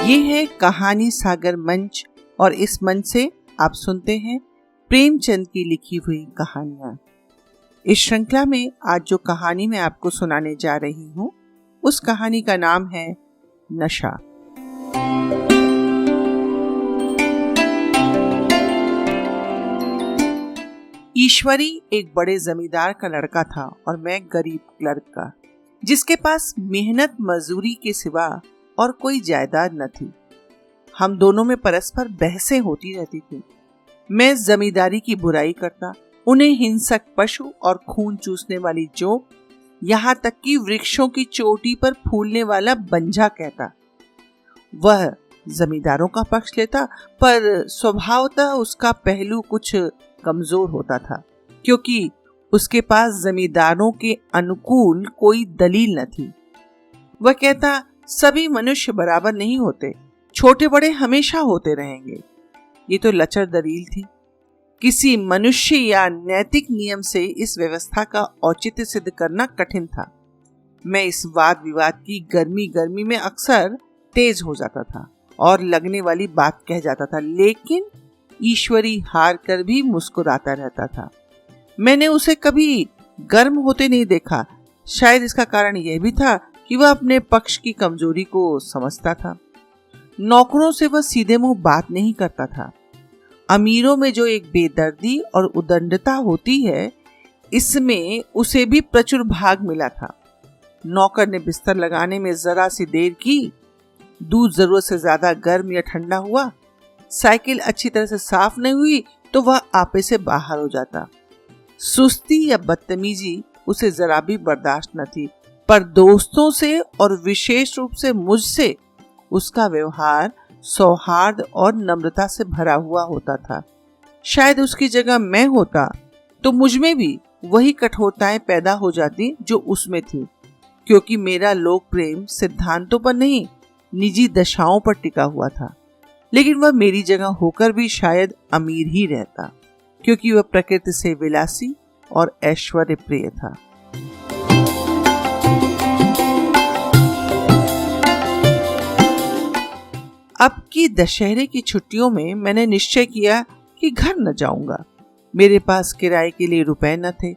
ये है कहानी सागर मंच और इस मंच से आप सुनते हैं प्रेमचंद की लिखी हुई कहानियां। इस श्रृंखला में आज जो कहानी मैं आपको सुनाने जा रही हूँ उस कहानी का नाम है नशा। ईश्वरी एक बड़े जमींदार का लड़का था और मैं गरीब क्लर्क का, जिसके पास मेहनत मजदूरी के सिवा और कोई जायदाद न थी। हम दोनों में परस्पर बहसें होती रहती थी। मैं जमींदारी की बुराई करता, उन्हें हिंसक पशु और खून चूसने वाली जोक, यहाँ तक कि वृक्षों की चोटी पर फूलने वाला बंजा कहता। वह जमींदारों का पक्ष लेता, पर स्वभावतः उसका पहलू कुछ कमजोर होता था, क्योंकि उसके पास जमींदारों के अनुकूल कोई दलील न थी। वह कहता, सभी मनुष्य बराबर नहीं होते, छोटे बड़े हमेशा होते रहेंगे। ये तो लचर दलील थी। किसी मनुष्य या नैतिक नियम से इस व्यवस्था का औचित्य सिद्ध करना कठिन था। मैं इस वाद विवाद की गर्मी में अक्सर तेज हो जाता था और लगने वाली बात कह जाता था, लेकिन ईश्वरी हार कर भी मुस्कुराता रहता था। मैंने उसे कभी गर्म होते नहीं देखा। शायद इसका कारण यह भी था कि वह अपने पक्ष की कमजोरी को समझता था। नौकरों से वह सीधे मुंह बात नहीं करता था। अमीरों में जो एक बेदर्दी और उदंडता होती है, इसमें उसे भी प्रचुर भाग मिला था। नौकर ने बिस्तर लगाने में जरा सी देर की, दूध जरूरत से ज्यादा गर्म या ठंडा हुआ, साइकिल अच्छी तरह से साफ नहीं हुई तो वह आपे से बाहर हो जाता। सुस्ती या बदतमीजी उसे जरा भी बर्दाश्त न थी, पर दोस्तों से और विशेष रूप से मुझसे उसका व्यवहार सौहार्द और नम्रता से भरा हुआ होता था। शायद उसकी जगह मैं होता तो मुझ में भी वही कठोरताएं पैदा हो जाती जो उसमें थी, क्योंकि मेरा लोक प्रेम सिद्धांतों पर नहीं, निजी दशाओं पर टिका हुआ था। लेकिन वह मेरी जगह होकर भी शायद अमीर ही रहता, क्योंकि वह प्रकृति से विलासी और ऐश्वर्य प्रिय था। अब की दशहरे की छुट्टियों में मैंने निश्चय किया कि घर न जाऊंगा। मेरे पास किराए के लिए रुपए न थे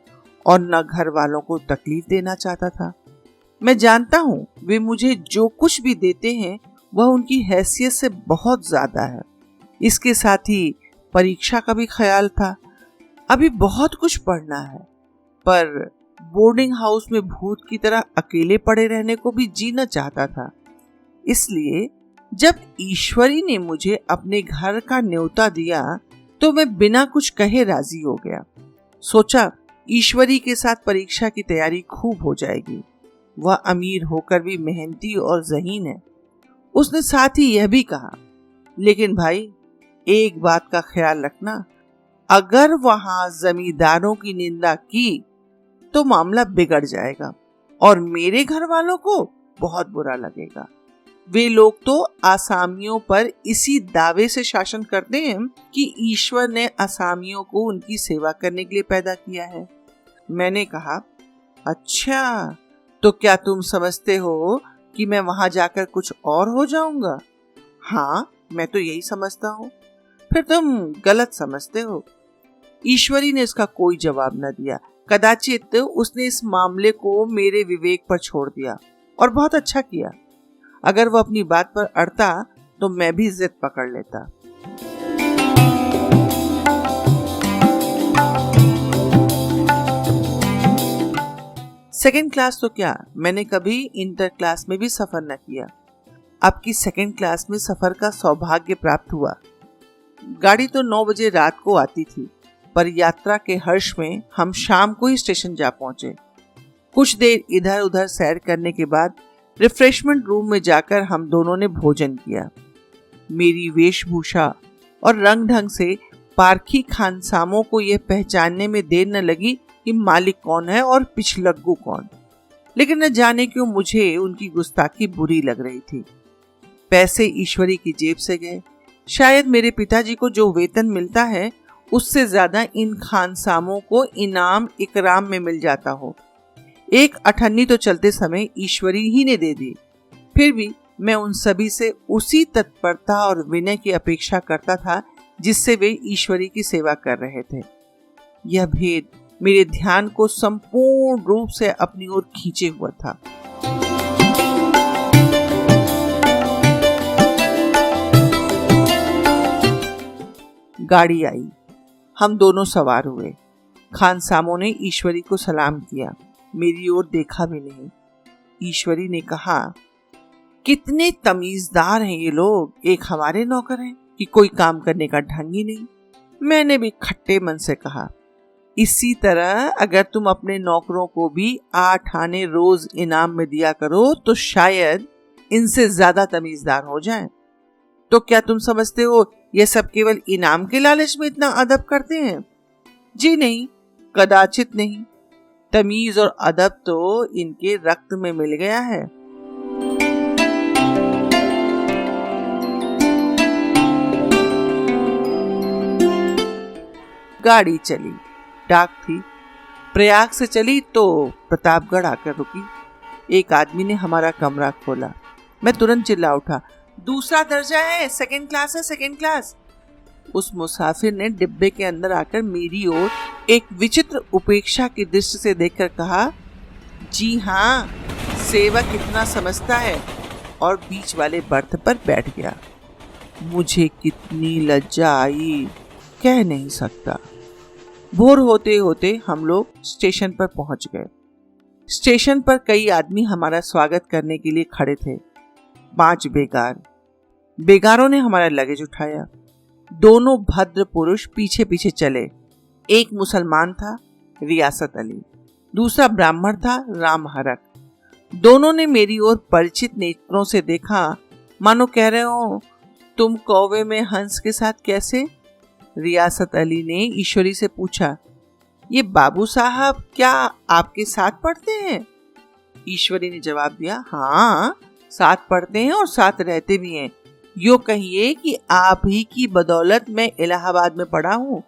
और न घर वालों को तकलीफ देना चाहता था। मैं जानता हूँ वे मुझे जो कुछ भी देते हैं वह उनकी हैसियत से बहुत ज्यादा है। इसके साथ ही परीक्षा का भी ख्याल था। अभी बहुत कुछ पढ़ना है, पर बोर्डिंग हाउस में भूत की तरह अकेले पड़े रहने को भी जीना चाहता था। इसलिए जब ईश्वरी ने मुझे अपने घर का न्योता दिया तो मैं बिना कुछ कहे राजी हो गया। सोचा ईश्वरी के साथ परीक्षा की तैयारी खूब हो जाएगी। वह अमीर होकर भी मेहनती और ज़हीन है। उसने साथ ही यह भी कहा, लेकिन भाई एक बात का ख्याल रखना, अगर वहां जमींदारों की निंदा की तो मामला बिगड़ जाएगा और मेरे घर वालों को बहुत बुरा लगेगा। वे लोग तो आसामियों पर इसी दावे से शासन करते हैं कि ईश्वर ने आसामियों को उनकी सेवा करने के लिए पैदा किया है। मैंने कहा, अच्छा, तो क्या तुम समझते हो कि मैं वहां जाकर कुछ और हो जाऊंगा? हाँ, मैं तो यही समझता हूँ। फिर तुम गलत समझते हो। ईश्वरी ने इसका कोई जवाब न दिया। कदाचित उसने इस मामले को मेरे विवेक पर छोड़ दिया और बहुत अच्छा किया। अगर वह अपनी बात पर अड़ता तो मैं भी जिद पकड़ लेता। सेकेंड क्लास तो क्या, मैंने कभी इंटर क्लास में भी सफर न किया। अब की सेकेंड क्लास में सफर का सौभाग्य प्राप्त हुआ। गाड़ी तो 9 बजे रात को आती थी, पर यात्रा के हर्ष में हम शाम को ही स्टेशन जा पहुंचे। कुछ देर इधर उधर सैर करने के बाद रिफ्रेशमेंट रूम में जाकर हम दोनों ने भोजन किया। मेरी वेशभूषा और रंग ढंग से पारखी खानसामों को यह पहचानने में देर न लगी कि मालिक कौन है और पिछलग्गू कौन। लेकिन न जाने क्यों मुझे उनकी गुस्ताखी बुरी लग रही थी। पैसे ईश्वरी की जेब से गए। शायद मेरे पिताजी को जो वेतन मिलता है उससे ज्यादा इन खानसामों को इनाम इकराम में मिल जाता हो। एक अठन्नी तो चलते समय ईश्वरी ही ने दे दी। फिर भी मैं उन सभी से उसी तत्परता और विनय की अपेक्षा करता था जिससे वे ईश्वरी की सेवा कर रहे थे। यह भेद मेरे ध्यान को संपूर्ण रूप से अपनी ओर खींचे हुआ था। गाड़ी आई, हम दोनों सवार हुए। खानसामों ने ईश्वरी को सलाम किया, मेरी ओर देखा भी नहीं। ईश्वरी ने कहा, कितने तमीजदार हैं ये लोग, एक हमारे नौकर हैं कि कोई काम करने का ढंग ही नहीं। मैंने भी खट्टे मन से कहा, इसी तरह अगर तुम अपने नौकरों को भी 8 आने रोज इनाम में दिया करो तो शायद इनसे ज्यादा तमीजदार हो जाएं। तो क्या तुम समझते हो ये सब केवल इनाम के लालच में इतना अदब करते हैं? जी नहीं, कदाचित नहीं। तमीज और अदब तो इनके रक्त में मिल गया है। गाड़ी चली, डाक थी। प्रयाग से चली तो प्रतापगढ़ आकर रुकी। एक आदमी ने हमारा कमरा खोला। मैं तुरंत चिल्ला उठा, दूसरा दर्जा है, सेकंड क्लास है, सेकंड क्लास। उस मुसाफिर ने डिब्बे के अंदर आकर मेरी ओर एक विचित्र उपेक्षा की दृष्टि से देखकर कहा, जी हाँ, सेवक इतना समझता है, और बीच वाले बर्थ पर बैठ गया। मुझे कितनी लज्जा आई, कह नहीं सकता। भोर होते होते हम लोग स्टेशन पर पहुंच गए। स्टेशन पर कई आदमी हमारा स्वागत करने के लिए खड़े थे। 5 बेगारों ने हमारा लगेज उठाया। दोनों भद्र पुरुष पीछे पीछे चले। एक मुसलमान था, रियासत अली, दूसरा ब्राह्मण था, राम हरक। दोनों ने मेरी ओर परिचित नेत्रों से देखा, मानो कह रहे हो, तुम कौवे में हंस के साथ कैसे? रियासत अली ने ईश्वरी से पूछा, ये बाबू साहब क्या आपके साथ पढ़ते हैं? ईश्वरी ने जवाब दिया, हाँ, साथ पढ़ते हैं और साथ रहते भी हैं। यो कहिए कि आप ही की बदौलत मैं इलाहाबाद में पढ़ा हूँ,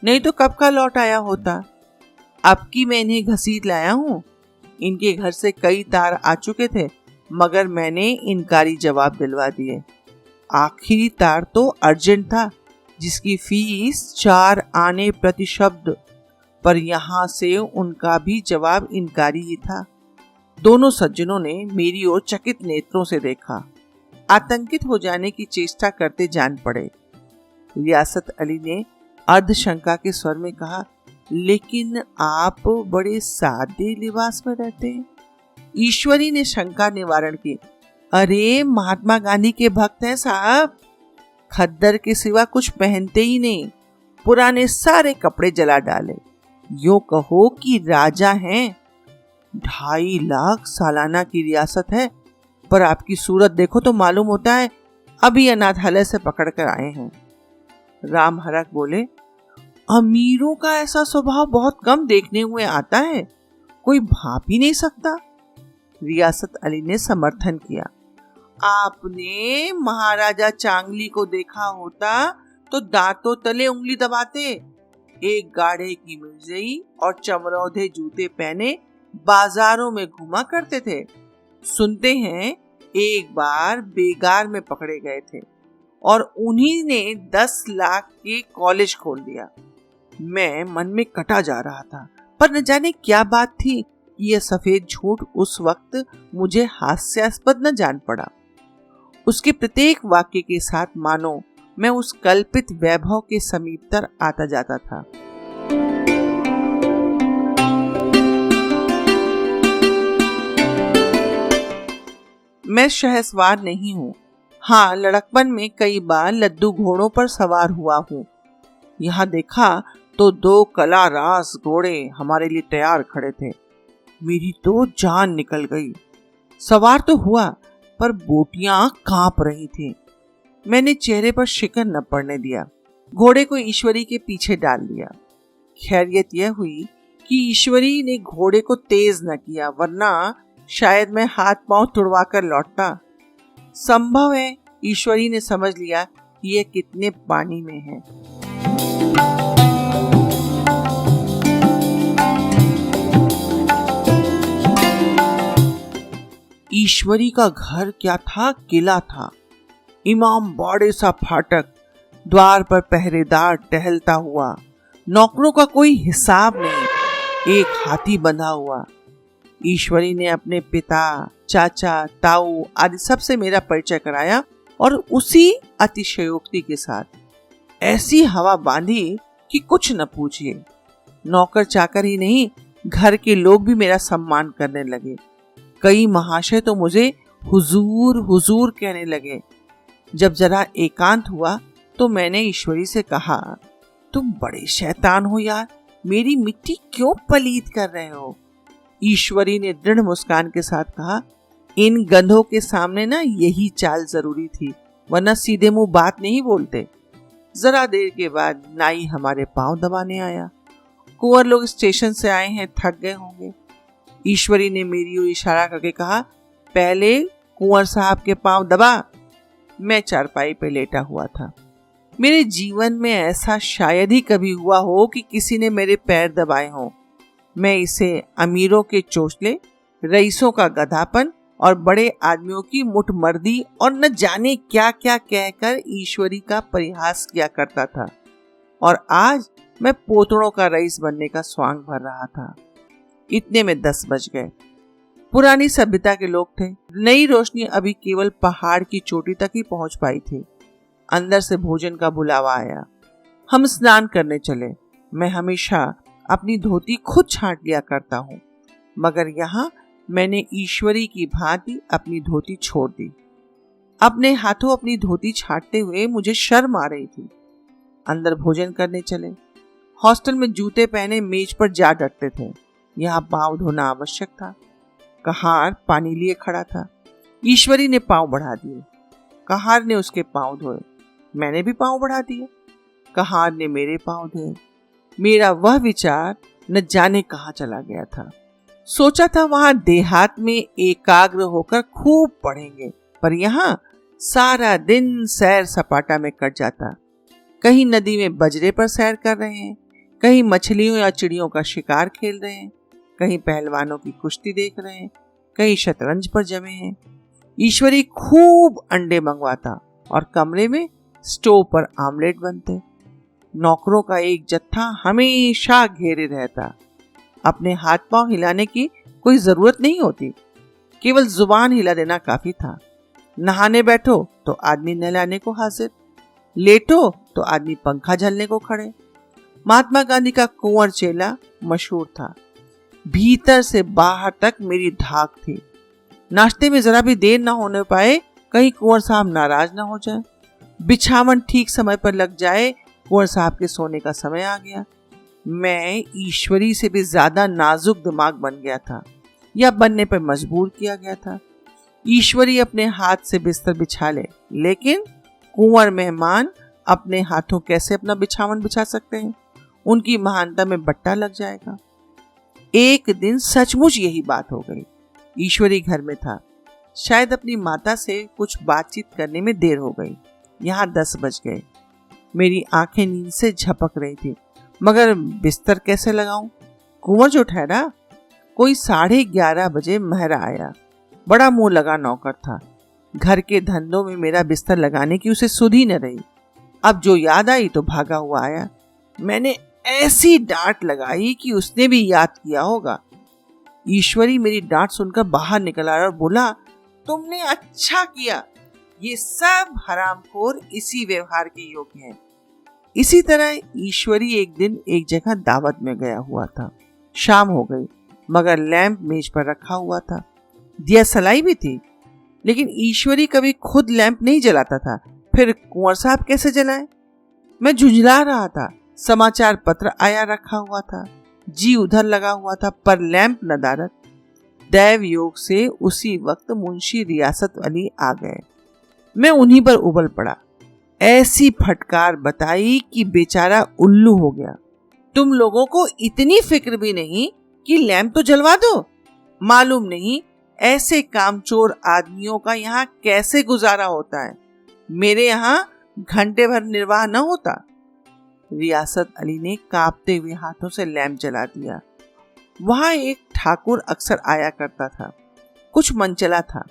नहीं तो कब का लौट आया होता। अब की मैं इन्हें घसीट लाया हूँ। इनके घर से कई तार आ चुके थे, मगर मैंने इनकारी जवाब दिलवा दिए। आखिरी तार तो अर्जेंट था, जिसकी फीस 4 आने प्रति शब्द, पर यहाँ से उनका भी जवाब इनकारी ही था। दोनों सज्जनों ने मेरी ओर चकित नेत्रों से देखा, आतंकित हो जाने की चेष्टा करते जान पड़े। रियासत अली ने अर्धशंका के स्वर में कहा, लेकिन आप बड़े सादे लिबास में रहते हैं। ईश्वरी ने शंका निवारण की, अरे महात्मा गांधी के भक्त हैं साहब, खद्दर के सिवा कुछ पहनते ही नहीं, पुराने सारे कपड़े जला डाले। यो कहो कि राजा हैं। 2.5 लाख सालाना की रियासत है, पर आपकी सूरत देखो तो मालूम होता है अभी अनाथालय से पकड़ कर आए हैं। राम हरक बोले, अमीरों का ऐसा स्वभाव बहुत कम देखने हुए आता है, कोई भाप ही नहीं सकता। रियासत अली ने समर्थन किया, आपने महाराजा चांगली को देखा होता तो दांतों तले उंगली दबाते। एक गाढ़े की मिर्जई और चमरौधे जूते पहने बाजारों में घुमा करते थे। सुनते हैं एक बार बेगार में पकड़े गए थे और उन्हीं ने 10 लाख के कॉलेज खोल दिया। मैं मन में कटा जा रहा था, पर न जाने क्या बात थी, यह सफेद झूठ उस वक्त मुझे हास्यास्पद न जान पड़ा। उसके प्रत्येक वाक्य के साथ मानो मैं उस कल्पित वैभव के समीपतर आता जाता था। मैं शहसवार नहीं हूँ। हाँ, लड़कपन में कई बार लद्दू घोड़ों पर सवार हुआ हूँ। यहाँ देखा तो 2 कला रास घोड़े हमारे लिए तैयार खड़े थे। मेरी तो जान निकल गई। सवार तो हुआ, पर बोटियां कांप रही थी। मैंने चेहरे पर शिकन न पड़ने दिया। घोड़े को ईश्वरी के पीछे डाल दिया। खैरियत यह हुई कि ईश्वरी ने घोड़े को तेज न किया, वरना शायद मैं हाथ पांव तुड़वा कर लौटता। संभव है ईश्वरी ने समझ लिया कि यह कितने पानी में है। ईश्वरी का घर क्या था, किला था। इमाम बाड़े सा फाटक, द्वार पर पहरेदार टहलता हुआ, नौकरों का कोई हिसाब नहीं, एक हाथी बंधा हुआ। ईश्वरी ने अपने पिता, चाचा, ताऊ आदि सबसे मेरा परिचय कराया और उसी अतिशयोक्ति के साथ ऐसी हवा बांधी कि कुछ न पूछिए। नौकर चाकर ही नहीं, घर के लोग भी मेरा सम्मान करने लगे। कई महाशय तो मुझे हुजूर हुजूर कहने लगे। जब जरा एकांत हुआ तो मैंने ईश्वरी से कहा, तुम बड़े शैतान हो यार, मेरी मिट्टी क्यों पलीत कर रहे हो? ईश्वरी ने दृढ़ मुस्कान के साथ कहा, इन गंधों के सामने ना यही चाल जरूरी थी, वरना सीधे मुंह बात नहीं बोलते। जरा देर के बाद नाई हमारे पांव दबाने आया। कुंवर लोग स्टेशन से आए हैं, थक गए होंगे। ईश्वरी ने मेरी ओर इशारा करके कहा, पहले कुंवर साहब के पांव दबा। मैं चारपाई पे लेटा हुआ था। मेरे जीवन में ऐसा शायद ही कभी हुआ हो कि किसी ने मेरे पैर दबाए हों। मैं इसे अमीरों के चोचले, रईसों का गधापन और बड़े आदमियों की मुठमर्दी और न जाने क्या क्या कहकर ईश्वरी का परिहास किया करता था। और आज मैं पोतड़ों का रईस बनने का स्वांग भर रहा था। इतने में 10 बज गए। पुरानी सभ्यता के लोग थे। नई रोशनी अभी केवल पहाड़ की चोटी तक ही पहुंच पाई थी। अंदर से भोजन का बुलावा आया। हम स्नान करने चले। मैं हमेशा अपनी धोती खुद छांट लिया करता हूँ, मगर यहाँ मैंने ईश्वरी की भांति अपनी धोती छोड़ दी। अपने हाथों अपनी धोती छाटते हुए मुझे शर्म आ रही थी। अंदर भोजन करने चले। हॉस्टल में जूते पहने मेज पर जा डटते थे। यहाँ पांव धोना आवश्यक था। कहार पानी लिए खड़ा था। ईश्वरी ने पांव बढ़ा दिए। कहार ने उसके पांव धोए। मैंने भी पांव बढ़ा दिए। कहार ने मेरे पांव धोए। मेरा वह विचार न जाने कहाँ चला गया था। सोचा था वहां देहात में एकाग्र होकर खूब पढ़ेंगे, पर यहाँ सारा दिन सैर सपाटा में कट जाता। कहीं नदी में बजरे पर सैर कर रहे हैं, कहीं मछलियों या चिड़ियों का शिकार खेल रहे हैं, कहीं पहलवानों की कुश्ती देख रहे हैं, कहीं शतरंज पर जमे हैं। ईश्वरी खूब अंडे मंगवाता और कमरे में स्टोव पर आमलेट बनते। नौकरों का एक जत्था हमेशा घेरे रहता। अपने हाथ पांव हिलाने की कोई जरूरत नहीं होती, केवल जुबान हिला देना काफी था। नहाने बैठो तो आदमी नहलाने को हाजिर, लेटो तो आदमी पंखा झलने को खड़े। महात्मा गांधी का कुंवर चेला मशहूर था। भीतर से बाहर तक मेरी धाक थी। नाश्ते में जरा भी देर ना होने पाए, कहीं कुंवर साहब नाराज ना हो जाए। बिछावन ठीक समय पर लग जाए, कुंवर साहब के सोने का समय आ गया। मैं ईश्वरी से भी ज्यादा नाजुक दिमाग बन गया था, या बनने पर मजबूर किया गया था। ईश्वरी अपने हाथ से बिस्तर बिछा ले, लेकिन कुंवर मेहमान अपने हाथों कैसे अपना बिछावन बिछा सकते हैं? उनकी महानता में बट्टा लग जाएगा। एक दिन सचमुच यही बात हो गई। ईश्वरी घर में था। शायद अपनी माता से कुछ बातचीत करने में देर हो गई। यहाँ 10 बज गए। मेरी आंखें नींद से झपक रही थी, मगर बिस्तर कैसे लगाऊं? कुंवर जो ठहरा। कोई 11:30 बजे महरा आया। बड़ा मुंह लगा नौकर था। घर के धंधों में मेरा बिस्तर लगाने की उसे सुध ही न रही। अब जो याद आई तो भागा हुआ आया। मैंने ऐसी डांट लगाई कि उसने भी याद किया होगा। ईश्वरी मेरी डांट सुनकर बाहर निकल आया और बोला, तुमने अच्छा किया, ये सब हरामखोर इसी व्यवहार के योग्य हैं। इसी तरह ईश्वरी एक दिन एक जगह दावत में गया हुआ था। शाम हो गई, मगर लैंप मेज पर रखा हुआ था। दिया सलाई भी थी, लेकिन ईश्वरी कभी खुद लैंप नहीं जलाता था, फिर कुंवर साहब कैसे जलाए? मैं झुंझला रहा था। समाचार पत्र आया रखा हुआ था। जी उधर लगा हुआ था, पर लैंप नदारत। दैव योग से उसी वक्त मुंशी रियासत अली आ गए। मैं उन्हीं पर उबल पड़ा। ऐसी फटकार बताई कि बेचारा उल्लू हो गया। तुम लोगों को इतनी फिक्र भी नहीं कि लैंप तो जलवा दो? मालूम नहीं ऐसे कामचोर आदमियों का यहाँ कैसे गुजारा होता है। मेरे यहाँ घंटे भर निर्वाह न होता। रियासत अली ने कांपते हुए हाथों से लैंप जला दिया। वहां एक ठाकुर अक्सर आया करता था। कुछ मनचला था,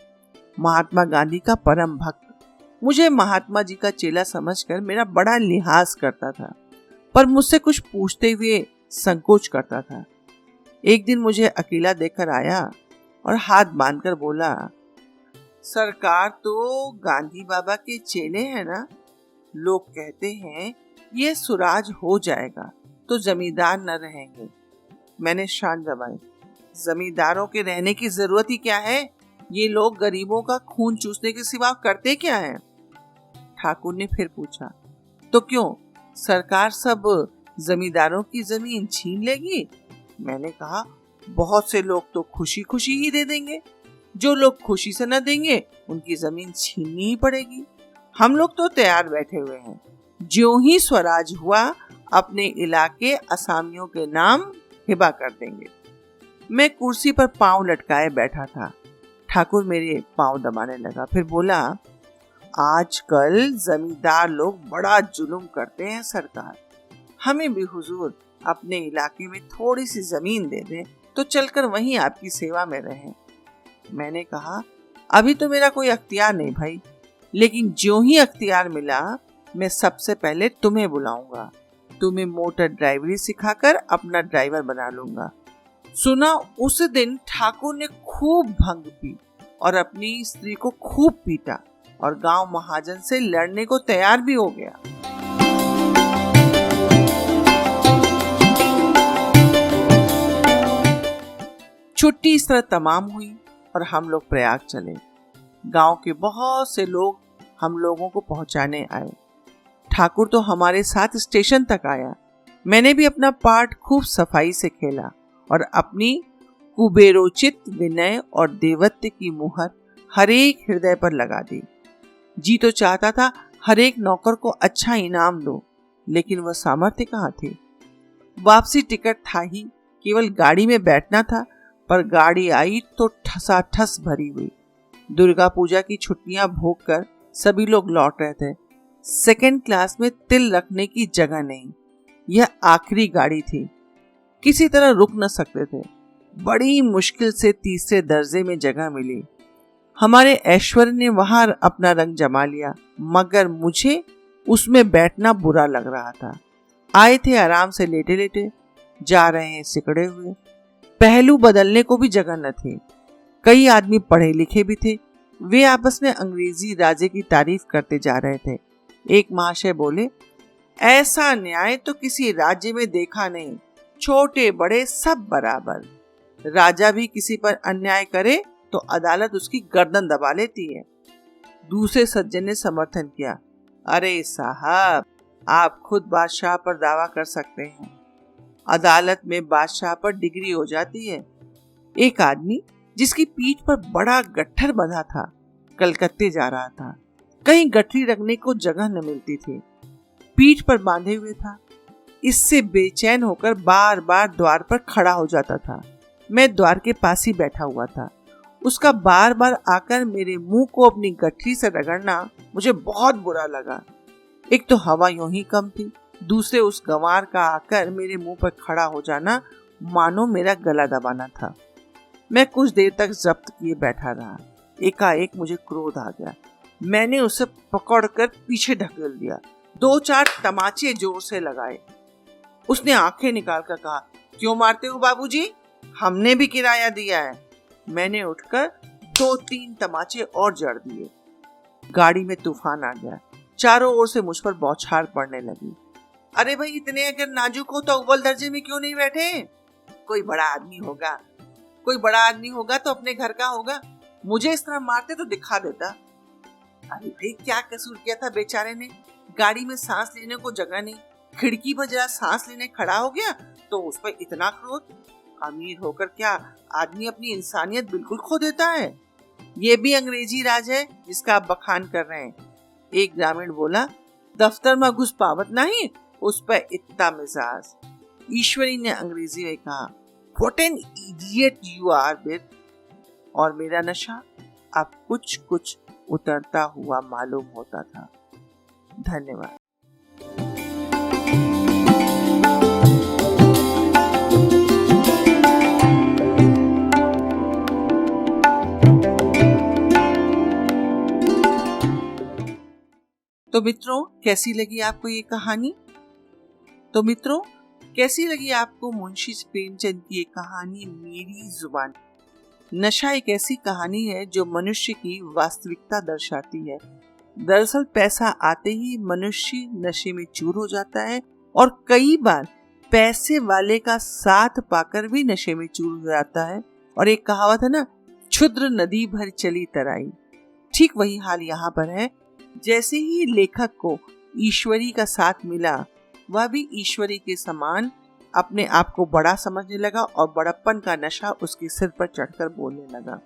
महात्मा गांधी का परम भक्त। मुझे महात्मा जी का चेला समझकर मेरा बड़ा लिहाज करता था, पर मुझसे कुछ पूछते हुए संकोच करता था। एक दिन मुझे अकेला देखकर आया और हाथ बांधकर बोला, सरकार तो गांधी बाबा के चेले हैं ना? लोग कहते हैं ये सुराज हो जाएगा तो जमींदार न रहेंगे। मैंने शान जमाई, जमींदारों के रहने की जरूरत ही क्या है? ये लोग गरीबों का खून चूसने के सिवा करते क्या है? ठाकुर ने फिर पूछा, तो क्यों सरकार सब जमींदारों की जमीन छीन लेगी? मैंने कहा, बहुत से लोग तो खुशी खुशी ही दे देंगे, जो लोग खुशी से न देंगे उनकी जमीन छीननी ही पड़ेगी। हम लोग तो तैयार बैठे हुए हैं, ज्यों ही स्वराज हुआ अपने इलाके असामियों के नाम हिबा कर देंगे। मैं कुर्सी पर पांव लटकाए बैठा था। ठाकुर मेरे पांव दबाने लगा, फिर बोला, आजकल जमींदार लोग बड़ा जुल्म करते हैं सरकार, हमें भी हुजूर अपने इलाके में थोड़ी सी जमीन दे दें तो चलकर वहीं आपकी सेवा में रहें। मैंने कहा, अभी तो मेरा कोई अख्तियार नहीं भाई, लेकिन ज्यों ही अख्तियार मिला मैं सबसे पहले तुम्हें बुलाऊंगा, तुम्हें मोटर ड्राइवरी सिखाकर अपना ड्राइवर बना लूंगा। सुना उस दिन ठाकुर ने खूब भंग पी और अपनी स्त्री को खूब पीटा और गांव महाजन से लड़ने को तैयार भी हो गया। छुट्टी इस तरह तमाम हुई और हम लोग प्रयाग चले। गांव के बहुत से लोग हम लोगों को पहुंचाने आए। ठाकुर तो हमारे साथ स्टेशन तक आया। मैंने भी अपना पार्ट खूब सफाई से खेला और अपनी कुबेरोचित विनय और देवत्व की मुहर हर एक हृदय पर लगा दी। जी तो चाहता था हर एक नौकर को अच्छा इनाम दो, लेकिन वह सामर्थ्य कहाँ थी। वापसी टिकट था ही, केवल गाड़ी में बैठना था, पर गाड़ी आई तो ठसाठस भरी हुई। दुर्गा पूजा की छुट्टियां भोग कर सभी लोग लौट रहे थे। सेकंड क्लास में तिल रखने की जगह नहीं। यह आखिरी गाड़ी थी, किसी तरह रुक न सकते थे। बड़ी मुश्किल से तीसरे दर्जे में जगह मिली। हमारे ऐश्वर्य ने वहां अपना रंग जमा लिया, मगर मुझे उसमें बैठना बुरा लग रहा था। आए थे आराम से लेटे लेटे, जा रहे हैं सिकड़े हुए। पहलू बदलने को भी जगह न थी। कई आदमी पढ़े लिखे भी थे। वे आपस में अंग्रेजी राजे की तारीफ करते जा रहे थे। एक महाशय बोले, ऐसा न्याय तो किसी राज्य में देखा नहीं, छोटे बड़े सब बराबर। राजा भी किसी पर अन्याय करे तो अदालत उसकी गर्दन दबा लेती है। दूसरे सज्जन ने समर्थन किया, अरे साहब, आप खुद बादशाह पर दावा कर सकते हैं, अदालत में बादशाह पर डिग्री हो जाती है। एक आदमी जिसकी पीठ पर बड़ा गट्ठर बंधा था, कलकत्ते जा रहा था। कहीं गठरी रखने को जगह न मिलती थी, पीठ पर बांधे हुए था। इससे बेचैन होकर बार बार द्वार पर खड़ा हो जाता था। मैं द्वार के पास ही बैठा हुआ था। उसका बार बार आकर मेरे मुंह को अपनी गठरी से रगड़ना मुझे बहुत बुरा लगा। एक तो हवा यूं ही कम थी, दूसरे उस गंवार का आकर मेरे मुंह पर खड़ा हो जाना मानो मेरा गला दबाना था। मैं कुछ देर तक जब्त किए बैठा रहा। एकाएक मुझे क्रोध आ गया। मैंने उसे पकड़कर पीछे ढकेल दिया, 2-4 तमाचे जोर से लगाए। उसने आंखें निकालकर कहा, क्यों मारते हो बाबूजी? हमने भी किराया दिया है। मैंने उठकर 2-3 तमाचे और जड़ दिए। गाड़ी में तूफान आ गया। चारों ओर से मुझ पर बौछार पड़ने लगी। अरे भाई, इतने अगर नाजुक हो तो अव्वल दर्जे में क्यों नहीं बैठे? कोई बड़ा आदमी होगा, कोई बड़ा आदमी होगा तो अपने घर का होगा। मुझे इस तरह मारते तो दिखा देता। अरे भाई, क्या कसूर किया था बेचारे ने? गाड़ी में सांस लेने को जगह नहीं, खिड़की पर जरा सांस लेने खड़ा हो गया तो उस पर इतना क्रोध। अमीर होकर क्या आदमी अपनी इंसानियत बिल्कुल खो देता है? ये भी अंग्रेजी राज है जिसका आप बखान कर रहे हैं। एक ग्रामीण बोला, दफ्तर में घुस पावत नहीं, उस पर इतना मिजाज। ईश्वरी ने अंग्रेजी में कहा, what an idiot you are bid. और मेरा नशा अब कुछ कुछ उतरता हुआ मालूम होता था। धन्यवाद। तो मित्रों, कैसी लगी आपको ये कहानी? तो मित्रों, कैसी लगी आपको मुंशी प्रेमचंद की ये कहानी मेरी जुबान? नशा एक ऐसी कहानी है जो मनुष्य की वास्तविकता दर्शाती है। दरअसल पैसा आते ही मनुष्य नशे में चूर हो जाता है और कई बार पैसे वाले का साथ पाकर भी नशे में चूर हो जाता है। और एक कहावत है ना, क्षुद्र नदी भर चली तराई। ठीक वही हाल यहाँ पर है। जैसे ही लेखक को ईश्वरी का साथ मिला, वह भी ईश्वरी के समान अपने आप को बड़ा समझने लगा और बड़प्पन का नशा उसके सिर पर चढ़कर बोलने लगा।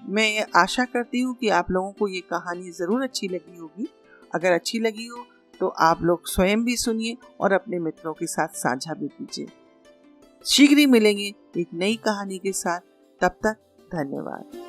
मैं ये आशा करती हूँ कि आप लोगों को ये कहानी जरूर अच्छी लगी होगी। अगर अच्छी लगी हो तो आप लोग स्वयं भी सुनिए और अपने मित्रों के साथ साझा भी कीजिए। शीघ्र ही मिलेंगे एक नई कहानी के साथ। तब तक धन्यवाद।